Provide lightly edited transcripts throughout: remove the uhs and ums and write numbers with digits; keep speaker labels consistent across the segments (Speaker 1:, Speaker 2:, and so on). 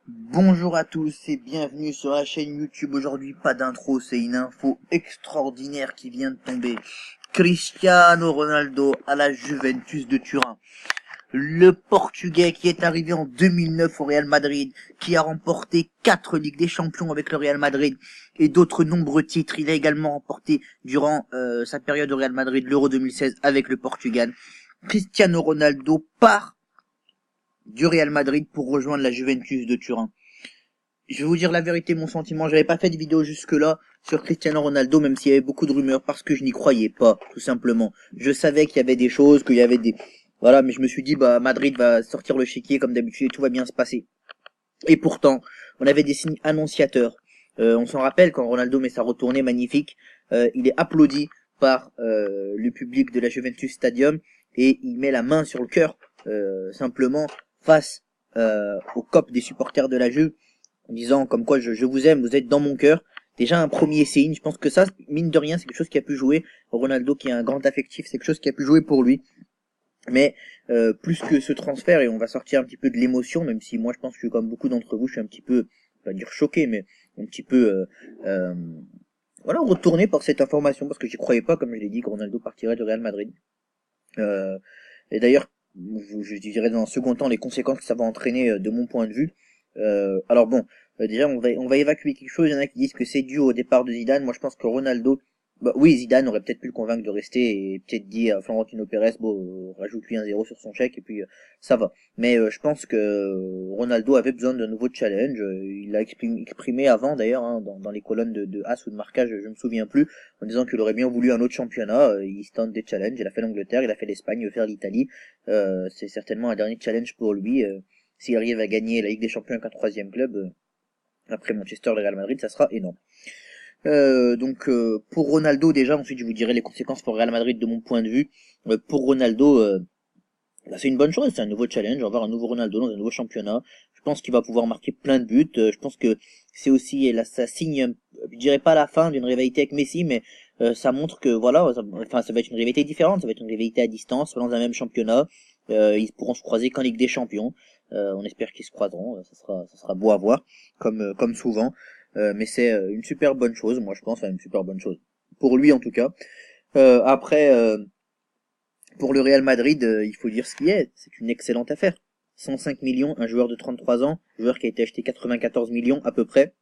Speaker 1: Bonjour à tous et bienvenue sur la chaîne YouTube. Aujourd'hui, pas d'intro, c'est une info extraordinaire qui vient de tomber. Cristiano Ronaldo à la Juventus de Turin. Le Portugais qui est arrivé en 2009 au Real Madrid, qui a remporté 4 Ligues des Champions avec le Real Madrid et d'autres nombreux titres. Il a également remporté durant sa période au Real Madrid l'Euro 2016 avec le Portugal. Cristiano Ronaldo part du Real Madrid pour rejoindre la Juventus de Turin. Je vais vous dire la vérité, mon sentiment, j'avais pas fait de vidéo jusque-là sur Cristiano Ronaldo, même s'il y avait beaucoup de rumeurs, parce que je n'y croyais pas, tout simplement. Je savais qu'il y avait des choses, qu'il y avait des... Voilà, mais je me suis dit, bah, Madrid va sortir le chéquier comme d'habitude et tout va bien se passer. Et pourtant, on avait des signes annonciateurs. On s'en rappelle quand Ronaldo met sa retournée magnifique, il est applaudi par le public de la Juventus Stadium et il met la main sur le cœur, simplement face au cop des supporters de la Juve en disant comme quoi je vous aime, vous êtes dans mon cœur. Déjà un premier signe, je pense que ça, mine de rien, c'est quelque chose qui a pu jouer. Ronaldo qui est un grand affectif, c'est quelque chose qui a pu jouer pour lui. Mais plus que ce transfert, et on va sortir un petit peu de l'émotion, même si moi je pense que comme beaucoup d'entre vous, je suis un petit peu, pas dire choqué, mais un petit peu euh, voilà, retourné par cette information, parce que j'y croyais pas, comme je l'ai dit, que Ronaldo partirait du Real Madrid. Euh, et d'ailleurs, je dirais dans un second temps les conséquences que ça va entraîner de mon point de vue. Alors bon, déjà on va évacuer quelque chose. Il y en a qui disent que c'est dû au départ de Zidane. Moi je pense que Ronaldo, bah oui, Zidane aurait peut-être pu le convaincre de rester et peut-être dit à Florentino Pérez, bon, rajoute-lui un zéro sur son chèque et puis ça va. Mais je pense que Ronaldo avait besoin d'un nouveau challenge. Il l'a exprimé avant d'ailleurs, hein, dans les colonnes de As ou de marquage, je me souviens plus, en disant qu'il aurait bien voulu un autre championnat. Il se tente des challenges. Il a fait l'Angleterre, il a fait l'Espagne, il veut faire l'Italie. C'est certainement un dernier challenge pour lui. S'il arrive à gagner la Ligue des Champions avec un troisième club, après Manchester et Real Madrid, ça sera énorme. Donc pour Ronaldo déjà, ensuite je vous dirai les conséquences pour Real Madrid de mon point de vue. Pour Ronaldo, bah, c'est une bonne chose, c'est un nouveau challenge, on va avoir un nouveau Ronaldo dans un nouveau championnat. Je pense qu'il va pouvoir marquer plein de buts. Je pense que c'est aussi, là, ça signe, je dirais pas la fin d'une rivalité avec Messi, mais ça montre que voilà, ça va être une rivalité différente, ça va être une rivalité à distance, dans un même championnat. Ils pourront se croiser qu'en Ligue des Champions. On espère qu'ils se croiseront, ça sera beau à voir, comme souvent. Mais c'est une super bonne chose, moi je pense, enfin une super bonne chose. Pour lui en tout cas. Après, pour le Real Madrid, il faut dire ce qui est, c'est une excellente affaire. 105 millions, un joueur de 33 ans, joueur qui a été acheté 94 millions à peu près.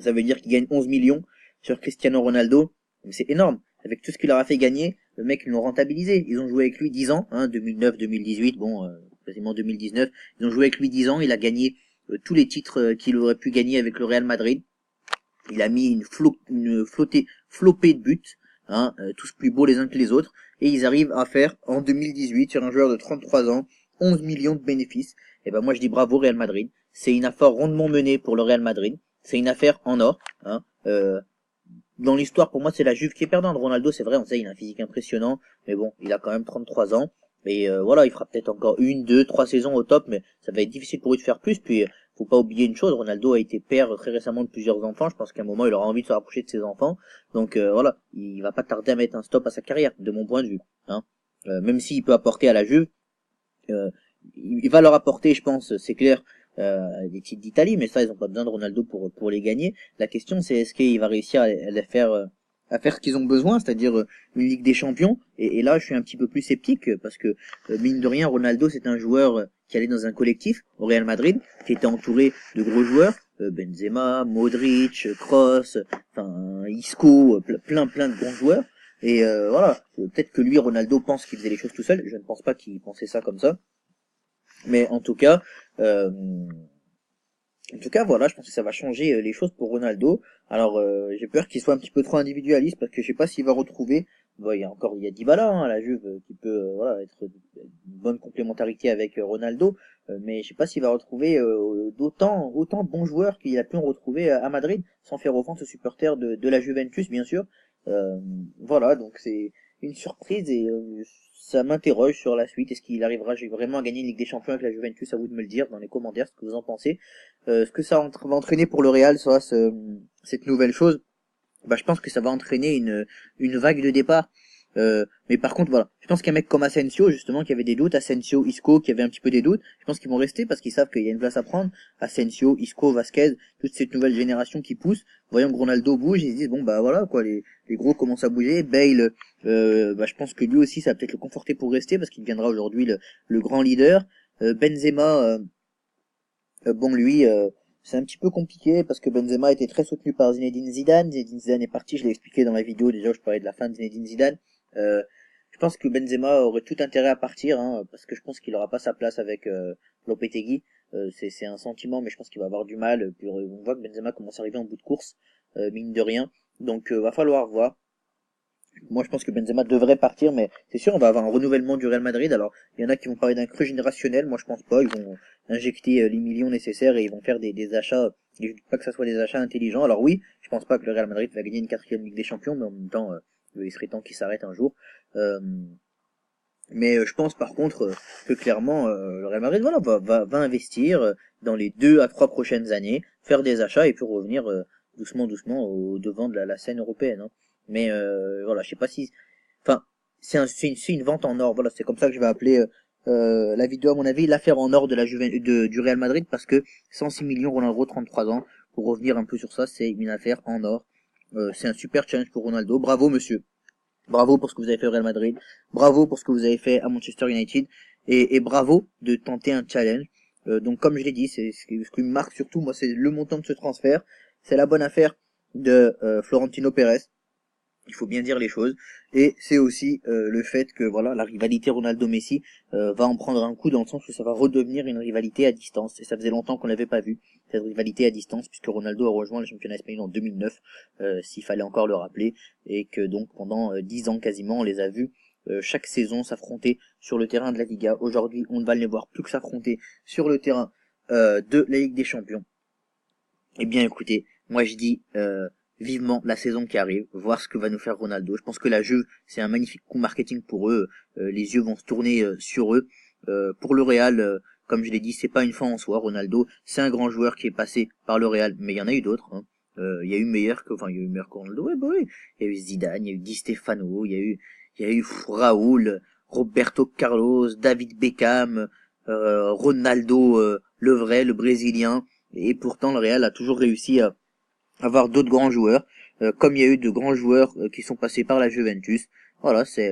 Speaker 1: Ça veut dire qu'il gagne 11 millions sur Cristiano Ronaldo. C'est énorme. Avec tout ce qu'il leur a fait gagner, le mec, ils l'ont rentabilisé. Ils ont joué avec lui 10 ans, hein, 2009, 2018, bon, quasiment 2019. Ils ont joué avec lui 10 ans, il a gagné tous les titres qu'il aurait pu gagner avec le Real Madrid. Il a mis flopée de buts, hein, tous plus beaux les uns que les autres, et ils arrivent à faire en 2018 sur un joueur de 33 ans 11 millions de bénéfices. Et ben moi je dis bravo Real Madrid. C'est une affaire rondement menée pour le Real Madrid. C'est une affaire en or. Hein. Dans l'histoire, pour moi, c'est la Juve qui est perdante. Ronaldo, c'est vrai, on sait, il a un physique impressionnant, mais bon, il a quand même 33 ans. Et voilà, il fera peut-être encore une, deux, trois saisons au top, mais ça va être difficile pour lui de faire plus. Puis, faut pas oublier une chose, Ronaldo a été père très récemment de plusieurs enfants. Je pense qu'à un moment, il aura envie de se rapprocher de ses enfants. Donc voilà, il va pas tarder à mettre un stop à sa carrière, de mon point de vue. Hein. Même s'il peut apporter à la Juve, euh, il va leur apporter, je pense, c'est clair, des titres d'Italie, mais ça, ils ont pas besoin de Ronaldo pour les gagner. La question, c'est est-ce qu'il va réussir à faire ce qu'ils ont besoin, c'est-à-dire une Ligue des Champions. Et là, je suis un petit peu plus sceptique parce que mine de rien, Ronaldo, c'est un joueur qui allait dans un collectif au Real Madrid, qui était entouré de gros joueurs, Benzema, Modric, Kroos, enfin Isco, plein de bons joueurs. Et voilà, peut-être que lui, Ronaldo, pense qu'il faisait les choses tout seul. Je ne pense pas qu'il pensait ça comme ça. Mais euh, en tout cas, voilà, je pense que ça va changer les choses pour Ronaldo. Alors, j'ai peur qu'il soit un petit peu trop individualiste parce que je sais pas s'il va retrouver. Bon, il y a Dybala, hein, la Juve, qui peut, voilà, être une bonne complémentarité avec Ronaldo. Mais je sais pas s'il va retrouver autant de bons joueurs qu'il a pu en retrouver à Madrid, sans faire offense aux supporters de la Juventus, bien sûr. Voilà, donc c'est une surprise et ça m'interroge sur la suite. Est-ce qu'il arrivera vraiment à gagner une Ligue des Champions avec la Juventus? À vous de me le dire dans les commentaires ce que vous en pensez. Ce que ça va entraîner pour le Real, cette nouvelle chose, bah, je pense que ça va entraîner une vague de départ. Mais par contre, voilà, je pense qu'un mec comme Asensio, justement, qui avait des doutes, Asensio, Isco, qui avait un petit peu des doutes, je pense qu'ils vont rester parce qu'ils savent qu'il y a une place à prendre. Asensio, Isco, Vasquez, toute cette nouvelle génération qui pousse, voyant que Ronaldo bouge, ils se disent bon bah voilà quoi, les gros commencent à bouger. Bale, bah je pense que lui aussi ça va peut-être le conforter pour rester parce qu'il deviendra aujourd'hui le grand leader. Benzema, bon lui, c'est un petit peu compliqué parce que Benzema était très soutenu par Zinedine Zidane. Zinedine Zidane est parti, je l'ai expliqué dans la vidéo déjà où je parlais de la fin de Zinedine Zidane. Euh, je pense que Benzema aurait tout intérêt à partir, hein, parce que je pense qu'il aura pas sa place avec Lopetegui. C'est un sentiment, mais je pense qu'il va avoir du mal. Puis on voit que Benzema commence à arriver en bout de course, mine de rien. Donc va falloir voir. Moi, je pense que Benzema devrait partir, mais c'est sûr, on va avoir un renouvellement du Real Madrid. Alors, il y en a qui vont parler d'un creux générationnel. Moi, je pense pas. Ils vont injecter les millions nécessaires et ils vont faire des achats. Je ne dis pas que ça soit des achats intelligents. Alors oui, je pense pas que le Real Madrid va gagner une quatrième Ligue des Champions, mais en même temps, il serait temps qu'il s'arrête un jour. Euh, mais je pense par contre que clairement le Real Madrid voilà va investir dans les 2 à 3 prochaines années, faire des achats et puis revenir doucement au devant de la scène européenne. Hein. Mais voilà, je sais pas si, enfin c'est une vente en or. Voilà, c'est comme ça que je vais appeler la vidéo à mon avis l'affaire en or de du Real Madrid parce que 106 millions Ronaldo 33 ans pour revenir un peu sur ça, c'est une affaire en or. C'est un super challenge pour Ronaldo. Bravo monsieur. Bravo pour ce que vous avez fait au Real Madrid. Bravo pour ce que vous avez fait à Manchester United. Et bravo de tenter un challenge. Donc comme je l'ai dit, c'est ce qui me marque surtout, moi, c'est le montant de ce transfert. C'est la bonne affaire de Florentino Pérez. Il faut bien dire les choses. Et c'est aussi le fait que voilà, la rivalité Ronaldo-Messi va en prendre un coup dans le sens où ça va redevenir une rivalité à distance. Et ça faisait longtemps qu'on l'avait pas vu, cette rivalité à distance, puisque Ronaldo a rejoint le championnat espagnol en 2009, s'il fallait encore le rappeler, et que donc pendant 10 ans quasiment, on les a vus chaque saison s'affronter sur le terrain de la Liga. Aujourd'hui, on ne va les voir plus que s'affronter sur le terrain de la Ligue des Champions. Eh bien écoutez, moi je dis vivement la saison qui arrive, voir ce que va nous faire Ronaldo. Je pense que la Juve, c'est un magnifique coup marketing pour eux. Les yeux vont se tourner sur eux. Pour le Real, comme je l'ai dit, c'est pas une fin en soi. Ronaldo, c'est un grand joueur qui est passé par le Real, mais il y en a eu d'autres. Hein. Il y a eu meilleur que, enfin, il y a eu meilleur que Ronaldo. Ouais, bah oui. Il y a eu Zidane, il y a eu Di Stefano, il y a eu Raoul, Roberto Carlos, David Beckham, Ronaldo, le vrai, le brésilien. Et pourtant, le Real a toujours réussi à avoir d'autres grands joueurs, comme il y a eu de grands joueurs qui sont passés par la Juventus. Voilà, c'est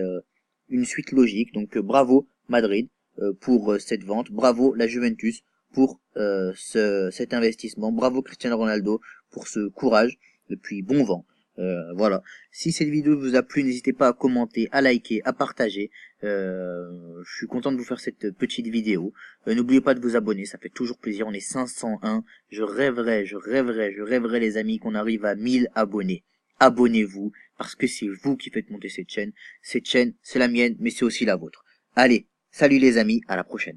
Speaker 1: une suite logique. Donc bravo Madrid pour cette vente, bravo la Juventus pour cet investissement, bravo Cristiano Ronaldo pour ce courage, et puis bon vent. Voilà. Si cette vidéo vous a plu, n'hésitez pas à commenter, à liker, à partager. Je suis content de vous faire cette petite vidéo. N'oubliez pas de vous abonner, ça fait toujours plaisir. On est 501. Je rêverais les amis qu'on arrive à 1000 abonnés. Abonnez-vous parce que c'est vous qui faites monter cette chaîne. Cette chaîne, c'est la mienne, mais c'est aussi la vôtre. Allez, salut les amis, à la prochaine.